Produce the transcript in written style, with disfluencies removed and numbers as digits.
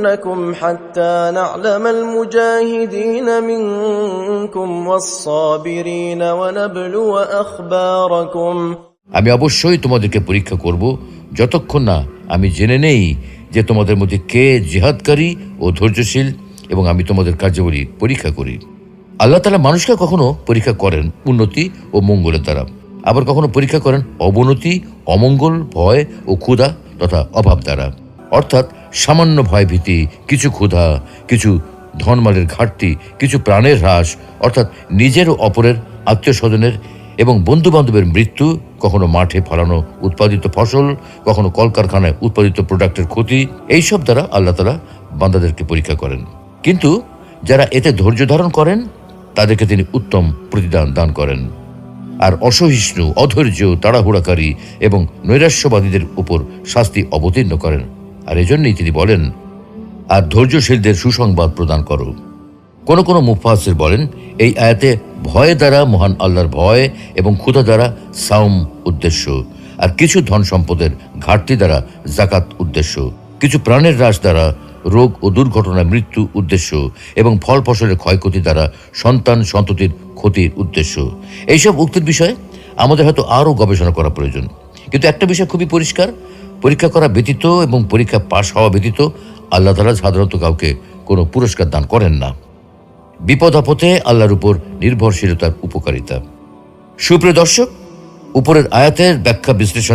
لنبلونكم حتى نعلم المجاهدين منكم والصابرين ونبلو أخباركم। আমি অবশ্যই তোমাদেরকে পরীক্ষা করব যতক্ষণ না আমি জেনে নেই যে তোমাদের মধ্যে কে জিহাদকারী ও ধৈর্যশীল, এবং আমি তোমাদের কার্যাবলী পরীক্ষা করি। আল্লাহ তাআলা মানুষকে কখনো পরীক্ষা করেন উন্নতি ও মঙ্গলের দ্বারা, আবার কখনো পরীক্ষা করেন অবনতি, অমঙ্গল, ভয় ও ক্ষুধা তথা অভাব দ্বারা। অর্থাৎ সামান্য ভয় ভীতি, কিছু ক্ষুধা, কিছু ধনমালের ঘাটতি, কিছু প্রাণের হ্রাস, অর্থাৎ নিজের ও অপরের, আত্মীয় স্বজনের এবং বন্ধু বান্ধবের মৃত্যু, কখনো মাঠে ফলানো উৎপাদিত ফসল, কখনো কলকারখানায় উৎপাদিত প্রোডাক্টের ক্ষতি, এইসব দ্বারা আল্লাহ তাআলা বান্দাদেরকে পরীক্ষা করেন। কিন্তু যারা এতে ধৈর্য ধারণ করেন তাদেরকে তিনি উত্তম প্রতিদান দান করেন। আর অসহিষ্ণু, অধৈর্য, তাড়াহুড়াকারী এবং নৈরাশ্যবাদীদের উপর শাস্তি অবতীর্ণ করেন। আর এজন্যই তিনি বলেন, আর ধৈর্যশীলদের সুসংবাদ প্রদান করো। কোন কোন মুফাসসির বলেন, এই আয়াতে ভয় দ্বারা মহান আল্লাহর ভয় এবং ক্ষুধা দ্বারা সাওম উদ্দেশ্য, আর কিছু ধন সম্পদের ঘাটতি দ্বারা যাকাত উদ্দেশ্য, কিছু প্রাণের হ্রাস দ্বারা রোগ ও দুর্ঘটনায় মৃত্যু উদ্দেশ্য, এবং ফল ফসলের ক্ষয়ক্ষতি দ্বারা সন্তান সন্ততির ক্ষতির উদ্দেশ্য। এইসব উক্তির বিষয়ে আমাদের হয়তো আরও গবেষণা করা প্রয়োজন। কিন্তু একটা বিষয় খুবই পরিষ্কার, পরীক্ষা করা ব্যতীত এবং পরীক্ষা পাশ হওয়া ব্যতীত আল্লাহ তাআলা সাধারণত কাউকে কোনো পুরস্কার দান করেন না। বিপদ আপদে আল্লাহর উপর নির্ভরশীলতার উপকারিতা। সুপ্রিয় দর্শক, উপরের আয়াতের ব্যাখ্যা বিশ্লেষণ